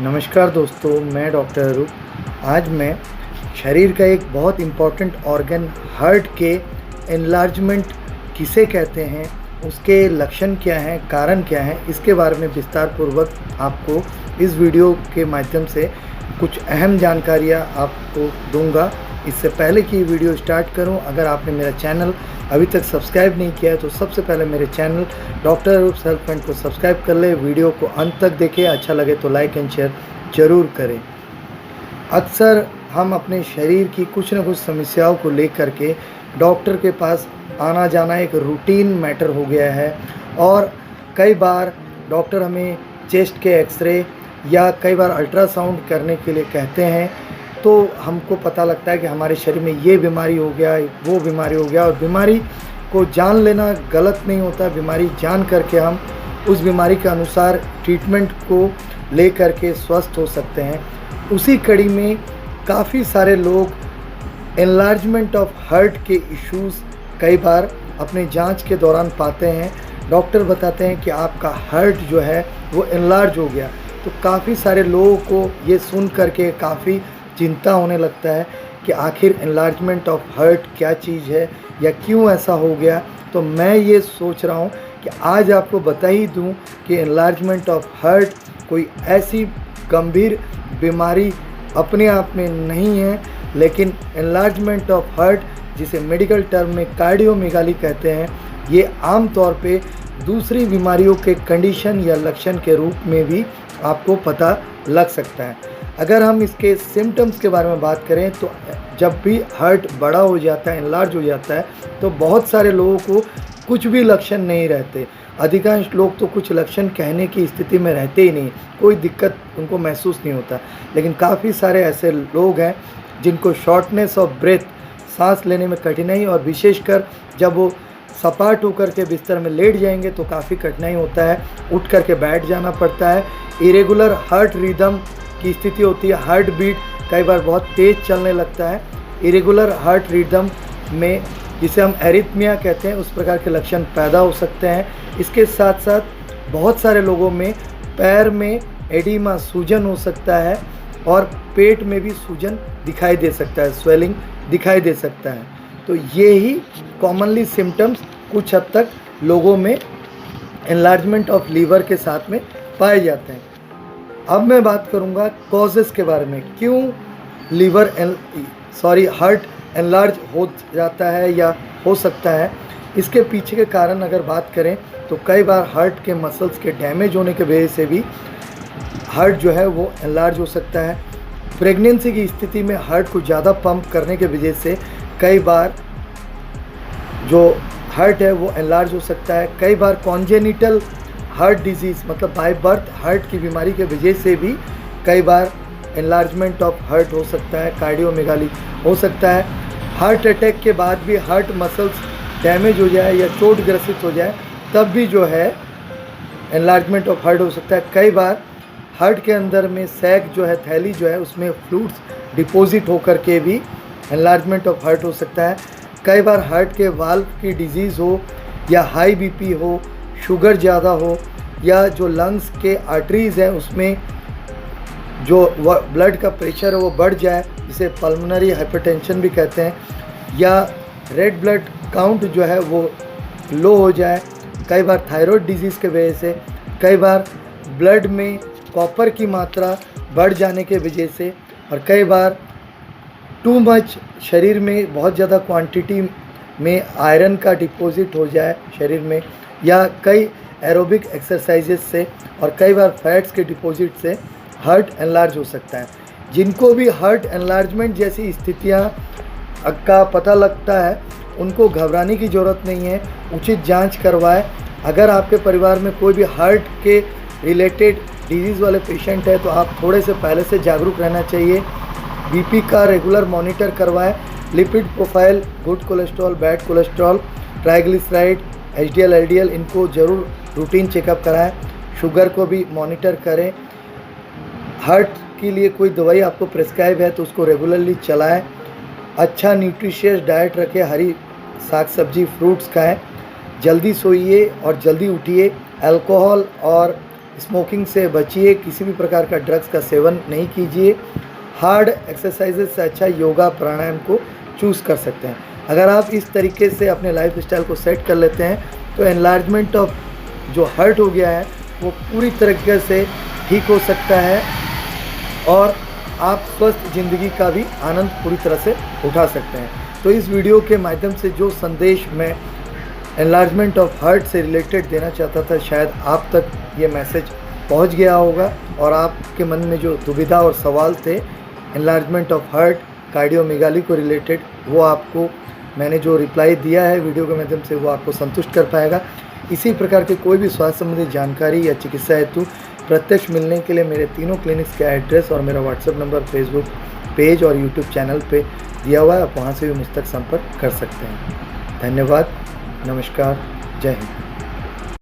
नमस्कार दोस्तों, मैं डॉक्टर अरूप। आज मैं शरीर का एक बहुत इम्पॉर्टेंट ऑर्गन हार्ट के एनलार्जमेंट किसे कहते हैं, उसके लक्षण क्या हैं, कारण क्या हैं, इसके बारे में विस्तार पूर्वक आपको इस वीडियो के माध्यम से कुछ अहम जानकारियाँ आपको दूंगा। इससे पहले कि वीडियो स्टार्ट करूं, अगर आपने मेरा चैनल अभी तक सब्सक्राइब नहीं किया है तो सबसे पहले मेरे चैनल डॉक्टर अरूप सेल्फ पॉइंट को सब्सक्राइब कर ले। वीडियो को अंत तक देखें, अच्छा लगे तो लाइक एंड शेयर ज़रूर करें। अक्सर हम अपने शरीर की कुछ न कुछ समस्याओं को लेकर के डॉक्टर के पास आना जाना एक रूटीन मैटर हो गया है और कई बार डॉक्टर हमें चेस्ट के एक्सरे या कई बार अल्ट्रासाउंड करने के लिए कहते हैं, तो हमको पता लगता है कि हमारे शरीर में ये बीमारी हो गया, वो बीमारी हो गया। और बीमारी को जान लेना गलत नहीं होता, बीमारी जान करके हम उस बीमारी के अनुसार ट्रीटमेंट को ले करके स्वस्थ हो सकते हैं। उसी कड़ी में काफ़ी सारे लोग एनलार्जमेंट ऑफ हार्ट के इश्यूज़ कई बार अपने जांच के दौरान पाते हैं। डॉक्टर बताते हैं कि आपका हार्ट जो है वो एनलार्ज हो गया, तो काफ़ी सारे लोगों को ये सुन करके काफ़ी चिंता होने लगता है कि आखिर एनलार्जमेंट ऑफ हार्ट क्या चीज़ है या क्यों ऐसा हो गया। तो मैं ये सोच रहा हूँ कि आज आपको बता ही दूँ कि एनलार्जमेंट ऑफ हार्ट कोई ऐसी गंभीर बीमारी अपने आप में नहीं है, लेकिन एनलार्जमेंट ऑफ हार्ट, जिसे मेडिकल टर्म में कार्डियोमेगाली कहते हैं, ये आम तौर पे दूसरी बीमारियों के कंडीशन या लक्षण के रूप में भी आपको पता लग सकता है। अगर हम इसके सिम्टम्स के बारे में बात करें तो जब भी हार्ट बड़ा हो जाता है, एनलार्ज हो जाता है, तो बहुत सारे लोगों को कुछ भी लक्षण नहीं रहते। अधिकांश लोग तो कुछ लक्षण कहने की स्थिति में रहते ही नहीं, कोई दिक्कत उनको महसूस नहीं होता। लेकिन काफ़ी सारे ऐसे लोग हैं जिनको शॉर्टनेस ऑफ ब्रेथ, सांस लेने में कठिनाई, और विशेषकर जब वो सपाट होकर के बिस्तर में लेट जाएंगे तो काफ़ी कठिनाई होता है, उठ करके बैठ जाना पड़ता है। इरेगुलर हार्ट रिदम की स्थिति होती है, हार्ट बीट कई बार बहुत तेज़ चलने लगता है। इरेगुलर हार्ट रिदम में, जिसे हम एरिथमिया कहते हैं, उस प्रकार के लक्षण पैदा हो सकते हैं। इसके साथ साथ बहुत सारे लोगों में पैर में एडिमा, सूजन हो सकता है, और पेट में भी सूजन दिखाई दे सकता है, स्वेलिंग दिखाई दे सकता है। तो ये ही कॉमनली सिम्टम्स कुछ हद तक लोगों में एनलार्जमेंट ऑफ लीवर के साथ में पाए जाते हैं। अब मैं बात करूंगा कॉजेज़ के बारे में, क्यों हार्ट एनलार्ज हो जाता है या हो सकता है। इसके पीछे के कारण अगर बात करें तो कई बार हार्ट के मसल्स के डैमेज होने की वजह से भी हार्ट जो है वो एनलार्ज हो सकता है। प्रेगनेंसी की स्थिति में हार्ट को ज़्यादा पंप करने की वजह से कई बार जो हार्ट है वो एनलार्ज हो सकता है। कई बार कॉन्जेनिटल हार्ट डिजीज़, मतलब बाय बर्थ हार्ट की बीमारी के वजह से भी कई बार एनलार्जमेंट ऑफ हार्ट हो सकता है, कार्डियोमेगाली हो सकता है। हार्ट अटैक के बाद भी हार्ट मसल्स डैमेज हो जाए या चोट ग्रसित हो जाए, तब भी जो है एनलार्जमेंट ऑफ हार्ट हो सकता है। कई बार हार्ट के अंदर में सैक जो है, थैली जो है, उसमें फ्लूइड्स डिपॉजिट होकर के भी एनलार्जमेंट ऑफ हार्ट हो सकता है। कई बार हार्ट के वाल्व की डिजीज़ हो, या हाई बीपी हो, शुगर ज़्यादा हो, या जो लंग्स के आर्टरीज़ हैं उसमें जो ब्लड का प्रेशर है वो बढ़ जाए, जिसे पल्मोनरी हाइपरटेंशन भी कहते हैं, या रेड ब्लड काउंट जो है वो लो हो जाए। कई बार थायराइड डिजीज़ के वजह से, कई बार ब्लड में कॉपर की मात्रा बढ़ जाने के वजह से, और कई बार टू मच शरीर में बहुत ज़्यादा क्वांटिटी में आयरन का डिपॉजिट हो जाए शरीर में, या कई एरोबिक एक्सरसाइजेस से, और कई बार फैट्स के डिपॉजिट से हार्ट एनलार्ज हो सकता है। जिनको भी हार्ट एनलार्जमेंट जैसी स्थितियां का पता लगता है उनको घबराने की ज़रूरत नहीं है, उचित जांच करवाएं। अगर आपके परिवार में कोई भी हार्ट के रिलेटेड डिजीज़ वाले पेशेंट है तो आप थोड़े से पहले से जागरूक रहना चाहिए। बीपी का रेगुलर मॉनिटर करवाएं, lipid profile, good cholesterol, bad cholesterol, triglyceride, HDL, LDL, इनको ज़रूर रूटीन चेकअप कराएं। शुगर को भी मॉनिटर करें। हार्ट के लिए कोई दवाई आपको प्रिस्क्राइब है तो उसको रेगुलरली चलाएं। अच्छा न्यूट्रिशियस डाइट रखें, हरी साग सब्जी, फ्रूट्स खाएं। जल्दी सोइए और जल्दी उठिए। अल्कोहल और स्मोकिंग से बचिए, किसी भी प्रकार का ड्रग्स का सेवन नहीं कीजिए। हार्ड एक्सरसाइजेज से अच्छा योगा प्राणायाम को चूज़ कर सकते हैं। अगर आप इस तरीके से अपने लाइफ स्टाइल को सेट कर लेते हैं तो एनलार्जमेंट ऑफ जो हर्ट हो गया है वो पूरी तरीके से ठीक हो सकता है और आप स्वस्थ ज़िंदगी का भी आनंद पूरी तरह से उठा सकते हैं। तो इस वीडियो के माध्यम से जो संदेश मैं एनलार्जमेंट ऑफ हार्ट से रिलेटेड देना चाहता था, शायद आप तक ये मैसेज पहुंच गया होगा और आपके मन में जो दुविधा और सवाल थे एनलार्जमेंट ऑफ हार्ट कार्डियोमेगाली को रिलेटेड, वो आपको मैंने जो रिप्लाई दिया है वीडियो के माध्यम से वो आपको संतुष्ट कर पाएगा। इसी प्रकार के कोई भी स्वास्थ्य संबंधी जानकारी या चिकित्सा हेतु प्रत्यक्ष मिलने के लिए मेरे तीनों क्लिनिक्स का एड्रेस और मेरा व्हाट्सएप नंबर फेसबुक पेज और यूट्यूब चैनल पे दिया हुआ है। आप वहाँ से भी मुझ तक संपर्क कर सकते हैं। धन्यवाद, नमस्कार, जय हिंद।